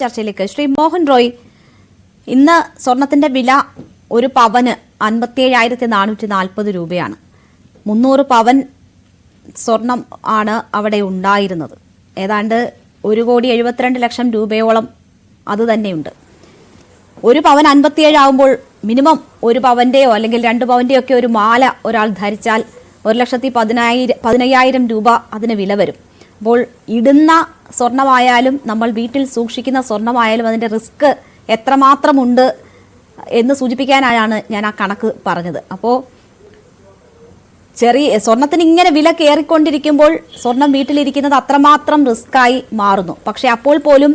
ചർച്ചയിലേക്ക് ശ്രീ മോഹൻ റോയ്, ഇന്ന് സ്വർണത്തിന്റെ വില ഒരു പവന് 57,440 രൂപയാണ്. 300 പവൻ സ്വർണം ആണ് അവിടെ ഉണ്ടായിരുന്നത്. ഏതാണ്ട് 1,72,00,000 രൂപയോളം അത് തന്നെയുണ്ട്. ഒരു പവൻ 57 ആവുമ്പോൾ മിനിമം ഒരു പവന്റെയോ അല്ലെങ്കിൽ 2 പവന്റെയോ ഒക്കെ ഒരു മാല ഒരാൾ ധരിച്ചാൽ 1,15,000 രൂപ അതിന് വില വരും. അപ്പോൾ ഇടുന്ന സ്വർണമായാലും നമ്മൾ വീട്ടിൽ സൂക്ഷിക്കുന്ന സ്വർണമായാലും അതിൻ്റെ റിസ്ക് എത്രമാത്രമുണ്ട് എന്ന് സൂചിപ്പിക്കാനായാണ് ഞാൻ ആ കണക്ക് പറഞ്ഞത്. അപ്പോൾ സ്വർണത്തിന് ഇങ്ങനെ വില കയറിക്കൊണ്ടിരിക്കുമ്പോൾ സ്വർണം വീട്ടിലിരിക്കുന്നത് അത്രമാത്രം റിസ്ക്കായി മാറുന്നു. പക്ഷെ അപ്പോൾ പോലും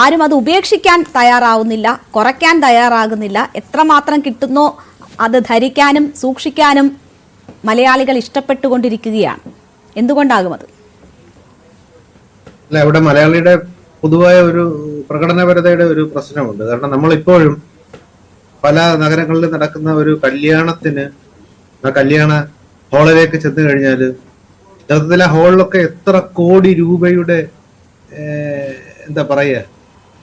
ആരും അത് ഉപേക്ഷിക്കാൻ തയ്യാറാവുന്നില്ല, കുറയ്ക്കാൻ തയ്യാറാകുന്നില്ല. എത്രമാത്രം കിട്ടുന്നോ അത് ധരിക്കാനും സൂക്ഷിക്കാനും മലയാളികൾ ഇഷ്ടപ്പെട്ടുകൊണ്ടിരിക്കുകയാണ്. എന്തുകൊണ്ടാകും അത്? അല്ല, അവിടെ മലയാളിയുടെ പൊതുവായ ഒരു പ്രകടനപരതയുടെ ഒരു പ്രശ്നമുണ്ട്. കാരണം നമ്മളിപ്പോഴും പല നഗരങ്ങളിൽ നടക്കുന്ന ഒരു കല്യാണത്തിന് ആ കല്യാണ ഹാളിലേക്ക് ചെന്ന് കഴിഞ്ഞാൽ യഥാർത്ഥത്തിൽ ആ ഹാളിലൊക്കെ എത്ര കോടി രൂപയുടെ എന്താ പറയുക,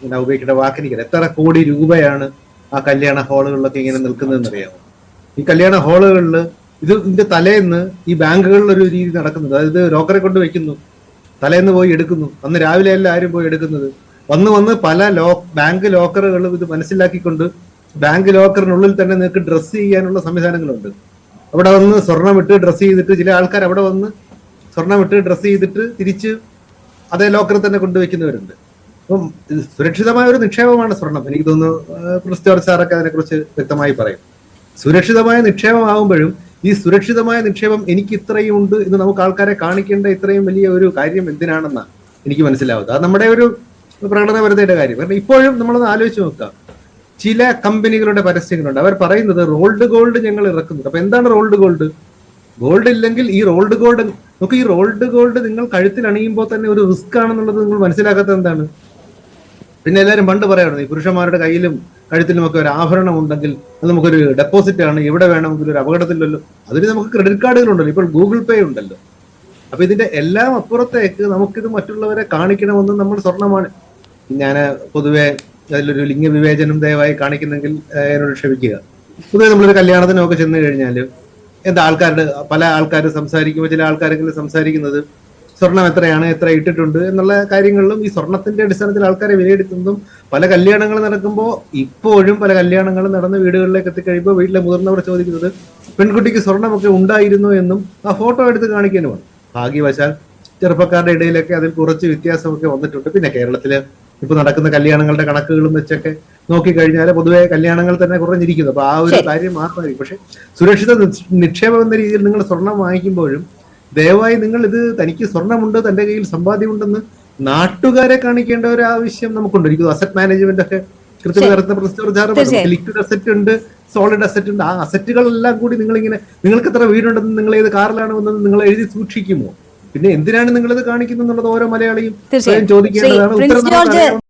ഇങ്ങനെ ഉപയോഗിക്കേണ്ട വാക്കിനിക്കല, എത്ര കോടി രൂപയാണ് ആ കല്യാണ ഹാളുകളിലൊക്കെ ഇങ്ങനെ നിൽക്കുന്നതെന്ന് അറിയാമോ? ഈ കല്യാണ ഹാളുകളിൽ ഇതിന്റെ തലേന്ന് ഈ ബാങ്കുകളിൽ ഒരു രീതി നടക്കുന്നത്, അതായത് ലോക്കറെ കൊണ്ട് വെക്കുന്നു, തലേന്ന് പോയി എടുക്കുന്നു. അന്ന് രാവിലെ അല്ല ആരും പോയി എടുക്കുന്നത്. വന്ന് പല ബാങ്ക് ലോക്കറുകളും ഇത് മനസ്സിലാക്കിക്കൊണ്ട് ബാങ്ക് ലോക്കറിനുള്ളിൽ തന്നെ നിങ്ങൾക്ക് ഡ്രസ്സ് ചെയ്യാനുള്ള സംവിധാനങ്ങളുണ്ട്. അവിടെ വന്ന് സ്വർണം ഇട്ട് ഡ്രസ്സ് ചെയ്തിട്ട് ചില ആൾക്കാർ അവിടെ വന്ന് സ്വർണം ഇട്ട് ഡ്രസ്സ് ചെയ്തിട്ട് തിരിച്ച് അതേ ലോക്കറിൽ തന്നെ കൊണ്ടുവയ്ക്കുന്നവരുണ്ട്. അപ്പം സുരക്ഷിതമായ ഒരു നിക്ഷേപമാണ് സ്വർണം. എനിക്ക് തോന്നുന്നു ക്രിസ്റ്റോർ സാറൊക്കെ അതിനെക്കുറിച്ച് വ്യക്തമായി പറയും. സുരക്ഷിതമായ നിക്ഷേപമാകുമ്പോഴും ഈ സുരക്ഷിതമായ നിക്ഷേപം എനിക്ക് ഇത്രയും ഉണ്ട് എന്ന് നമുക്ക് ആൾക്കാരെ കാണിക്കേണ്ട ഇത്രയും വലിയ ഒരു കാര്യം എന്തിനാണെന്നാണ് എനിക്ക് മനസ്സിലാവുന്നത്. അത് നമ്മുടെ ഒരു പ്രകടനപരതയുടെ കാര്യം. കാരണം ഇപ്പോഴും നമ്മളൊന്ന് ആലോചിച്ച് നോക്കാം, ചില കമ്പനികളുടെ പരസ്യങ്ങളുണ്ട്, അവർ പറയുന്നത് റോൾഡ് ഗോൾഡ് ഞങ്ങൾ ഇറക്കുന്നുണ്ട്. അപ്പൊ എന്താണ് റോൾഡ് ഗോൾഡ്? ഗോൾഡ് ഇല്ലെങ്കിൽ ഈ റോൾഡ് ഗോൾഡ് നമുക്ക് ഈ റോൾഡ് ഗോൾഡ് നിങ്ങൾ കഴുത്തിൽ അണിയുമ്പോൾ തന്നെ ഒരു റിസ്ക് ആണെന്നുള്ളത് നിങ്ങൾ മനസ്സിലാക്കാത്തത് എന്താണ്? പിന്നെ എല്ലാവരും പണ്ട് പറയാറുണ്ട്, ഈ പുരുഷന്മാരുടെ കയ്യിലും കഴുത്തിലും ഒക്കെ ഒരു ആഭരണം ഉണ്ടെങ്കിൽ അത് നമുക്കൊരു ഡെപ്പോസിറ്റ് ആണ്, എവിടെ വേണമെങ്കിലും ഒരു അപകടത്തിലല്ലോ. അതിന് നമുക്ക് ക്രെഡിറ്റ് കാർഡുകളുണ്ടല്ലോ, ഇപ്പോൾ ഗൂഗിൾ പേ ഉണ്ടല്ലോ. അപ്പൊ ഇതിന്റെ എല്ലാം അപ്പുറത്തേക്ക് നമുക്കിത് മറ്റുള്ളവരെ കാണിക്കണമെന്ന് നമ്മൾ സ്വർണ്ണമാണ്. ഞാൻ പൊതുവെ അതിലൊരു ലിംഗവിവേചനം ദയവായി കാണിക്കുന്നെങ്കിൽ എന്നോട് ക്ഷമിക്കുക. പൊതുവെ നമ്മളൊരു കല്യാണത്തിനൊക്കെ ചെന്ന് കഴിഞ്ഞാൽ എന്താ പല ആൾക്കാർ സംസാരിക്കുമ്പോൾ ചില ആൾക്കാരെങ്കിലും സംസാരിക്കുന്നത് സ്വർണം എത്രയാണ്, എത്ര ഇട്ടിട്ടുണ്ട് എന്നുള്ള കാര്യങ്ങളിലും ഈ സ്വർണത്തിന്റെ അടിസ്ഥാനത്തിൽ ആൾക്കാരെ വിലയിരുത്തുന്നതും പല കല്യാണങ്ങൾ നടക്കുമ്പോൾ ഇപ്പോഴും പല കല്യാണങ്ങളും നടന്ന് വീടുകളിലേക്ക് എത്തിക്കഴിയുമ്പോൾ വീട്ടിലെ മുതിർന്നവർ ചോദിക്കുന്നത് പെൺകുട്ടിക്ക് സ്വർണമൊക്കെ ഉണ്ടായിരുന്നു എന്നും ആ ഫോട്ടോ എടുത്ത് കാണിക്കാനുമാണ്. ഭാഗ്യവശാൽ ചെറുപ്പക്കാരുടെ ഇടയിലൊക്കെ അതിൽ കുറച്ച് വ്യത്യാസമൊക്കെ വന്നിട്ടുണ്ട്. പിന്നെ കേരളത്തില് ഇപ്പൊ നടക്കുന്ന കല്യാണങ്ങളുടെ കണക്കുകളും വെച്ചൊക്കെ നോക്കിക്കഴിഞ്ഞാൽ പൊതുവെ കല്യാണങ്ങൾ തന്നെ കുറഞ്ഞിരിക്കുന്നു. അപ്പൊ ആ ഒരു കാര്യം മാത്രമായിരിക്കും. പക്ഷെ സുരക്ഷിത നിക്ഷേപം എന്ന രീതിയിൽ നിങ്ങൾ സ്വർണം വാങ്ങിക്കുമ്പോഴും ദയവായി നിങ്ങൾ ഇത് തനിക്ക് സ്വർണ്ണമുണ്ട്, തന്റെ കയ്യിൽ സമ്പാദ്യമുണ്ടെന്ന് നാട്ടുകാരെ കാണിക്കേണ്ട ഒരു ആവശ്യം നമുക്കുണ്ട്. എനിക്ക് അസറ്റ് മാനേജ്മെന്റ് ഒക്കെ കൃത്യമായി നടത്തുന്ന ലിക്വിഡ് അസറ്റ് ഉണ്ട്, സോളിഡ് അസറ്റ് ഉണ്ട്. ആ അസറ്റുകളെല്ലാം കൂടി നിങ്ങൾക്ക് എത്ര വീടുണ്ടെന്ന്, നിങ്ങൾ ഏത് കാറിലാണ് വന്നത് നിങ്ങൾ എഴുതി സൂക്ഷിക്കുമോ? പിന്നെ എന്തിനാണ് നിങ്ങളിത് കാണിക്കുന്നത് എന്നുള്ളത് ഓരോ മലയാളിയും ചോദിക്കേണ്ടതാണ്. ഉത്തരം